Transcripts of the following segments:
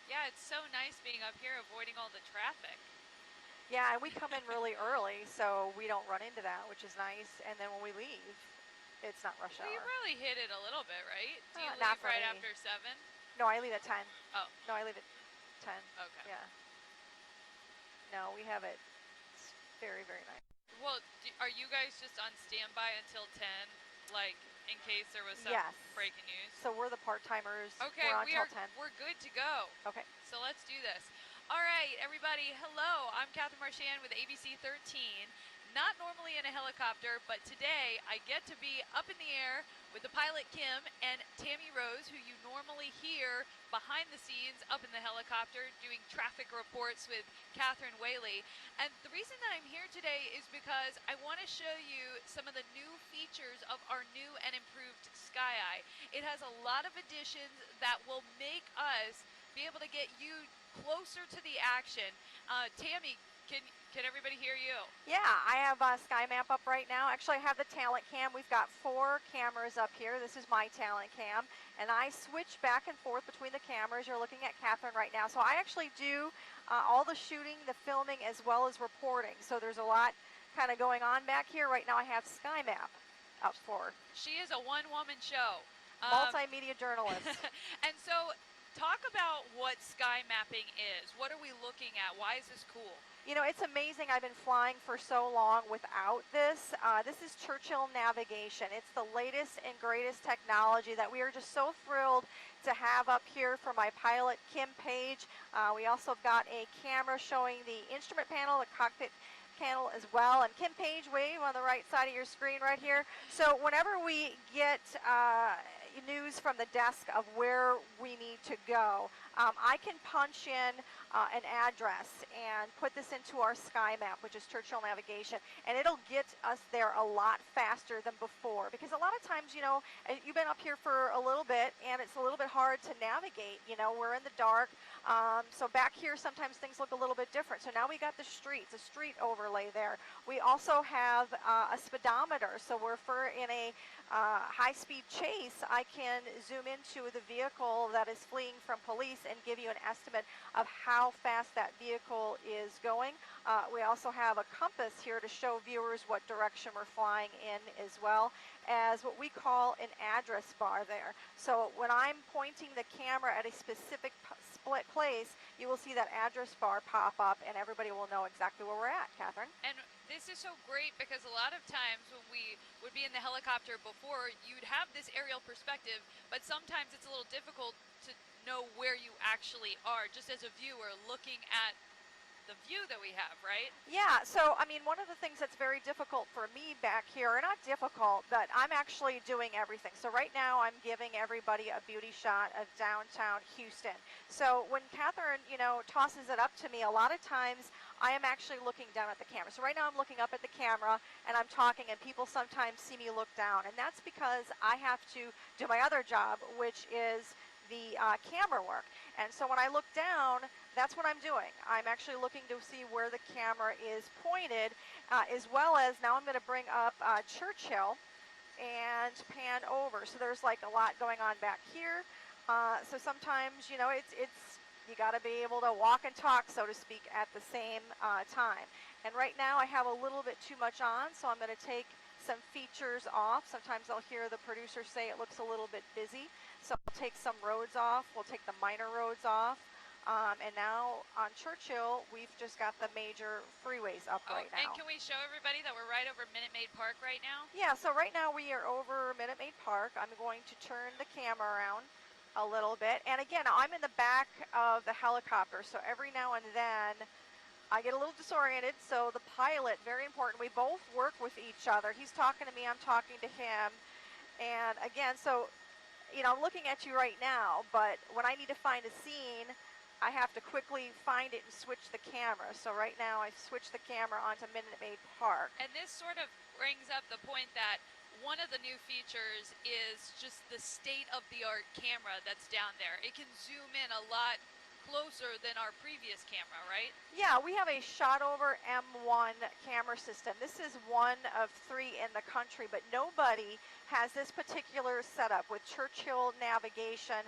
Yeah, it's so nice being up here avoiding all the traffic. Yeah, and we come in really early, so we don't run into that, which is nice. And then when we leave, it's not rush Well, you hour. probably hit it a little bit, right? Do you Not leave for right me. after 7? No, I leave at 10. Oh, No, I leave at 10. okay. Yeah. No, we have it. It's very, very nice. Well, are you guys just on standby until 10, like in case there was some Yes. breaking news? So we're the part-timers. Okay, We're on till 10. we're good to go. Okay. So let's do this. All right, everybody. Hello, I'm Katherine Marchand with ABC13. Not normally in a helicopter, but today I get to be up in the air with the pilot Kim and Tammy Rose, who you normally hear behind the scenes up in the helicopter doing traffic reports with Catherine Whaley. And the reason that I'm here today is because I want to show you some of the new features of our new and improved SkyEye. It has a lot of additions that will make us be able to get you closer to the action. Tammy, can everybody hear you? Yeah, I have a Sky Map up right now. Actually, I have the talent cam. We've got 4 cameras up here. This is my talent cam, and I switch back and forth between the cameras. You're looking at Catherine right now. So I actually do all the shooting, the filming, as well as reporting. So there's a lot kind of going on back here. Right now I have Sky Map up for. She is a one-woman show. Multimedia journalist. And so talk about what sky mapping is. What are we looking at? Why is this cool? You know, it's amazing. I've been flying for so long without this. This is Churchill navigation. It's the latest and greatest technology that we are just so thrilled to have up here for my pilot, Kim Page. We also have got a camera showing the instrument panel, the cockpit panel as well. And Kim Page, wave on the right side of your screen right here. So whenever we get news from the desk of where we need to go, I can punch in an address and put this into our sky map, which is Churchill navigation, and it'll get us there a lot faster than before, because a lot of times, you know, you've been up here for a little bit and it's a little bit hard to navigate. You know, we're in the dark, so back here sometimes things look a little bit different. So now we got the streets, a street overlay there. We also have a speedometer, so if we're in a high-speed chase, I can zoom into the vehicle that is fleeing from police and give you an estimate of how fast that vehicle is going. We also have a compass here to show viewers what direction we're flying in, as well as what we call an address bar there. So when I'm pointing the camera at a specific split place, you will see that address bar pop up and everybody will know exactly where we're at, Catherine. And this is so great because a lot of times when we would be in the helicopter before, you'd have this aerial perspective, but sometimes it's a little difficult to know where you actually are, just as a viewer looking at the view that we have, right? Yeah, so I mean, one of the things that's very difficult for me back here, or not difficult, but I'm actually doing everything. So right now I'm giving everybody a beauty shot of downtown Houston. So when Catherine, you know, tosses it up to me, a lot of times I am actually looking down at the camera. So right now I'm looking up at the camera and I'm talking, and people sometimes see me look down, and that's because I have to do my other job, which is the camera work. And so when I look down, that's what I'm doing. I'm actually looking to see where the camera is pointed, as well as now I'm going to bring up Churchill and pan over. So there's like a lot going on back here. So sometimes, you know, it's you got to be able to walk and talk, so to speak, at the same time. And right now I have a little bit too much on, so I'm going to take some features off. Sometimes I'll hear the producer say it looks a little bit busy, so I'll take some roads off. We'll take the minor roads off. And now on Churchill, we've just got the major freeways up right now. And can we show everybody that we're right over Minute Maid Park right now? Yeah, so right now we are over Minute Maid Park. I'm going to turn the camera around a little bit. And again, I'm in the back of the helicopter, so every now and then I get a little disoriented. So the pilot, very important, we both work with each other. He's talking to me, I'm talking to him. And again, so, you know, I'm looking at you right now, but when I need to find a scene, I have to quickly find it and switch the camera. So right now I've switched the camera onto Minute Maid Park. And this sort of brings up the point that one of the new features is just the state-of-the-art camera that's down there. It can zoom in a lot closer than our previous camera, right? Yeah, we have a shot over M1 camera system. This is one of 3 in the country, but nobody has this particular setup with Churchill navigation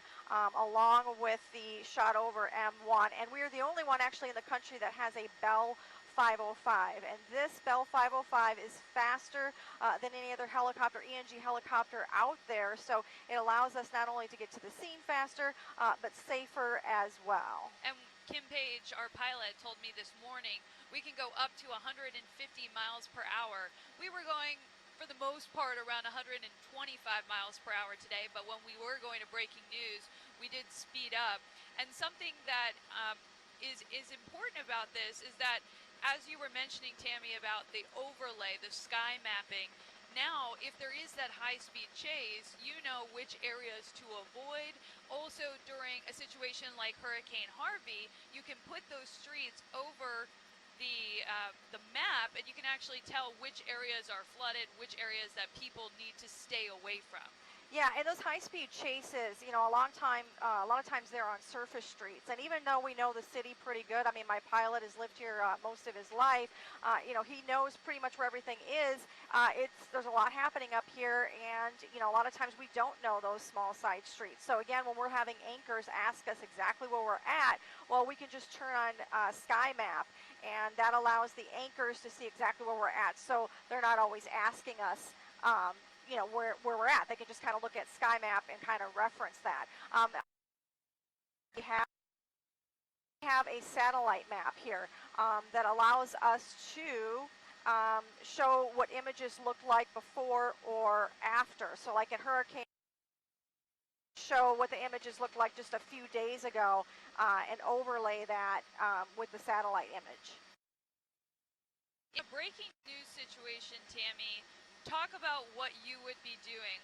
along with the shot over M1. And we are the only one actually in the country that has a Bell 505. And this Bell 505 is faster than any other helicopter, ENG helicopter out there. So it allows us not only to get to the scene faster, but safer as well. And Kim Page, our pilot, told me this morning we can go up to 150 miles per hour. We were going, for the most part, around 125 miles per hour today, but when we were going to breaking news, we did speed up. And something that is important about this is that, as you were mentioning, Tammy, about the overlay, the sky mapping, now, if there is that high-speed chase, you know which areas to avoid. Also, during a situation like Hurricane Harvey, you can put those streets over the map, and you can actually tell which areas are flooded, which areas that people need to stay away from. Yeah, and those high-speed chases, you know, a lot of times they're on surface streets. And even though we know the city pretty good, I mean, my pilot has lived here most of his life. You know, he knows pretty much where everything is. There's a lot happening up here, and you know, a lot of times we don't know those small side streets. So again, when we're having anchors ask us exactly where we're at, well, we can just turn on Sky Map, and that allows the anchors to see exactly where we're at. So they're not always asking us. You know, where we're at. They can just kind of look at Sky Map and kind of reference that. We have a satellite map here that allows us to show what images look like before or after. So like in Hurricane, show what the images look like just a few days ago and overlay that with the satellite image. In a breaking news situation, Tammy, talk about what you would be doing.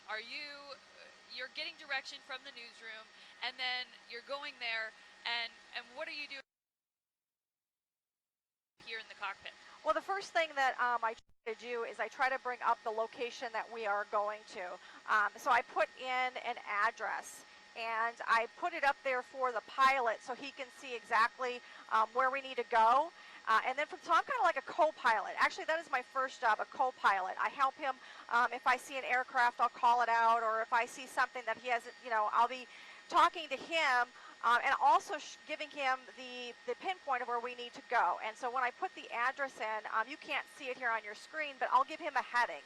You're getting direction from the newsroom, and then you're going there, and what are you doing here in the cockpit? Well, the first thing that I try to do is I try to bring up the location that we are going to. So I put in an address, and I put it up there for the pilot so he can see exactly where we need to go. And then so I'm kind of like a co-pilot. Actually, that is my first job, a co-pilot. I help him. If I see an aircraft, I'll call it out, or if I see something that he hasn't, you know, I'll be talking to him and also giving him the pinpoint of where we need to go. And so when I put the address in, you can't see it here on your screen, but I'll give him a heading.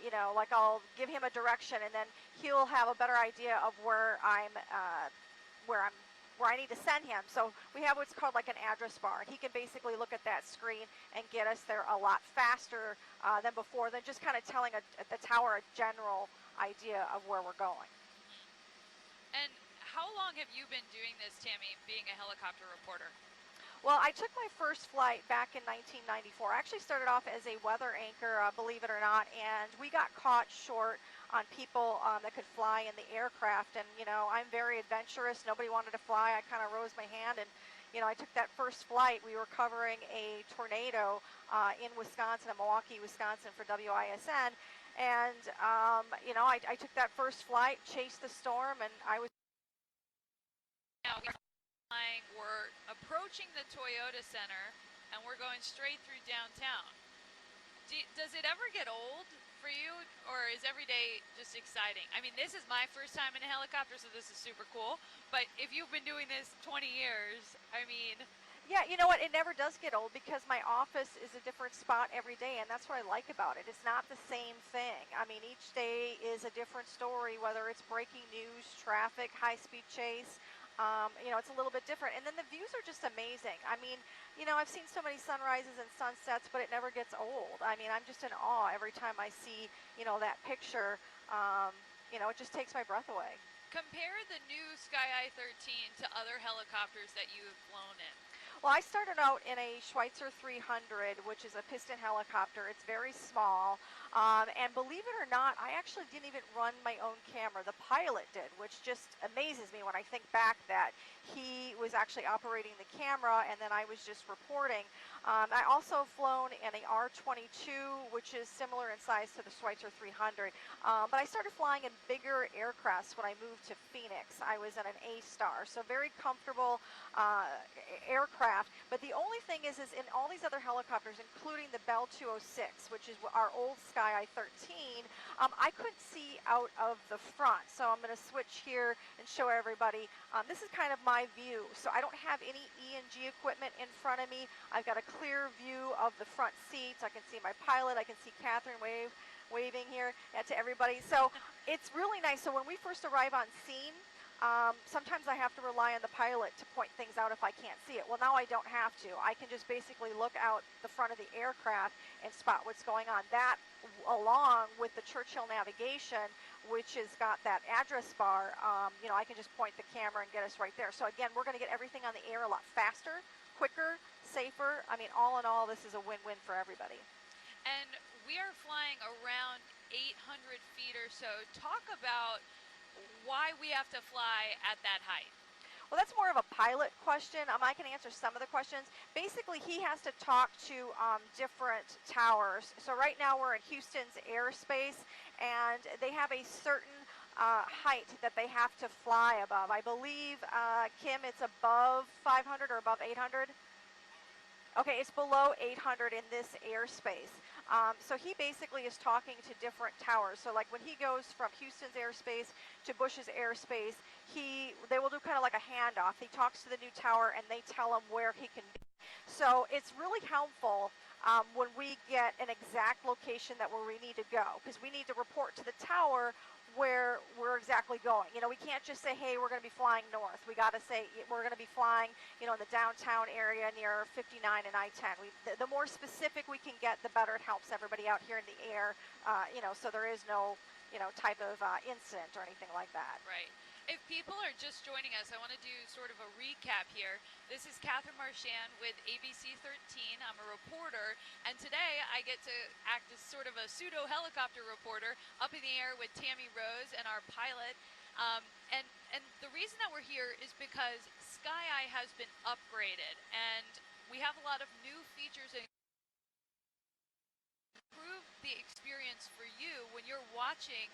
You know, like I'll give him a direction, and then he'll have a better idea of where I need to send him. So we have what's called like an address bar. He can basically look at that screen and get us there a lot faster than before, than just kind of telling the tower a general idea of where we're going. And how long have you been doing this, Tammy, being a helicopter reporter? Well, I took my first flight back in 1994. I actually started off as a weather anchor, believe it or not, and we got caught short on people that could fly in the aircraft. And, you know, I'm very adventurous. Nobody wanted to fly. I kind of rose my hand, and, you know, I took that first flight. We were covering a tornado in Wisconsin, in Milwaukee, Wisconsin for WISN. And, you know, I took that first flight, chased the storm, and I was... Now we're approaching the Toyota Center, and we're going straight through downtown. Does it ever get old for you, or is every day just exciting? I mean, this is my first time in a helicopter, so this is super cool. But if you've been doing this 20 years, I mean... Yeah, you know what? It never does get old because my office is a different spot every day, and that's what I like about it. It's not the same thing. I mean, each day is a different story, whether it's breaking news, traffic, high-speed chase. You know, it's a little bit different. And then the views are just amazing. I mean, you know, I've seen so many sunrises and sunsets, but it never gets old. I mean, I'm just in awe every time I see, you know, that picture. You know, it just takes my breath away. Compare the new Skye 13 to other helicopters that you have flown in. Well, I started out in a Schweitzer 300, which is a piston helicopter. It's very small. And believe it or not, I actually didn't even run my own camera. The pilot did, which just amazes me when I think back that He was actually operating the camera, and then I was just reporting. I also flown in a R-22, which is similar in size to the Schweitzer 300. But I started flying in bigger aircrafts when I moved to Phoenix. I was in an A-Star, so very comfortable aircraft. But the only thing is in all these other helicopters, including the Bell 206, which is our old Skye 13, I couldn't see out of the front. So I'm going to switch here and show everybody. This is kind of my view. So I don't have any E&G equipment in front of me. I've got a clear view of the front seats. I can see my pilot. I can see Katherine waving here to everybody. So it's really nice. So when we first arrive on scene, sometimes I have to rely on the pilot to point things out if I can't see it. Well, now I don't have to. I can just basically look out the front of the aircraft and spot what's going on. That, along with the Churchill navigation, which has got that address bar, I can just point the camera and get us right there. So again, we're going to get everything on the air a lot faster, quicker, safer. I mean, all in all, this is a win-win for everybody. And we are flying around 800 feet or so. Talk about why we have to fly at that height. Well, that's more of a pilot question. I can answer some of the questions. Basically, he has to talk to different towers. So right now we're in Houston's airspace, and they have a certain height that they have to fly above. I believe, Kim, it's above 500 or above 800? Okay, it's below 800 in this airspace. So he basically is talking to different towers. So like when he goes from Houston's airspace to Bush's airspace, they will do kind of like a handoff. He talks to the new tower and they tell him where he can be. So it's really helpful when we get an exact location where we need to go, because we need to report to the tower where we're exactly going. We can't just say, hey, we're going to be flying north. We got to say we're going to be flying, in the downtown area near 59 and I-10. The more specific we can get, the better it helps everybody out here in the air, so there is no, type of incident or anything like that. Right. If people are just joining us, I want to do sort of a recap here. This is Katherine Marchand with ABC13. I'm a reporter, and today I get to act as sort of a pseudo helicopter reporter up in the air with Tammy Rose and our pilot. And the reason that we're here is because Skye has been upgraded, and we have a lot of new features and improve the experience for you when you're watching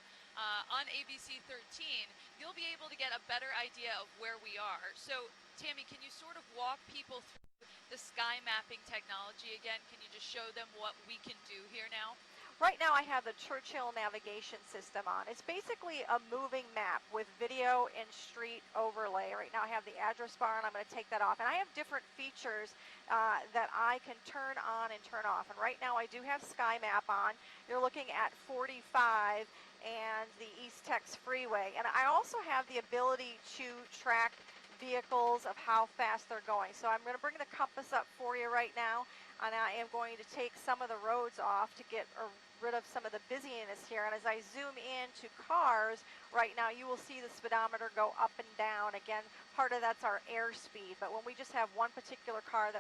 on ABC13. You'll be able to get a better idea of where we are. So, Tammy, can you sort of walk people through the sky mapping technology again? Can you just show them what we can do here now? Right now I have the Churchill navigation system on. It's basically a moving map with video and street overlay. Right now I have the address bar, and I'm going to take that off. And I have different features that I can turn on and turn off. And right now I do have Sky Map on. You're looking at 45 and the East Tex Freeway. And I also have the ability to track vehicles of how fast they're going. So I'm going to bring the compass up for you right now, and I am going to take some of the roads off to get rid of some of the busyness here. And as I zoom in to cars right now, you will see the speedometer go up and down. Again, part of that's our airspeed, but when we just have one particular car that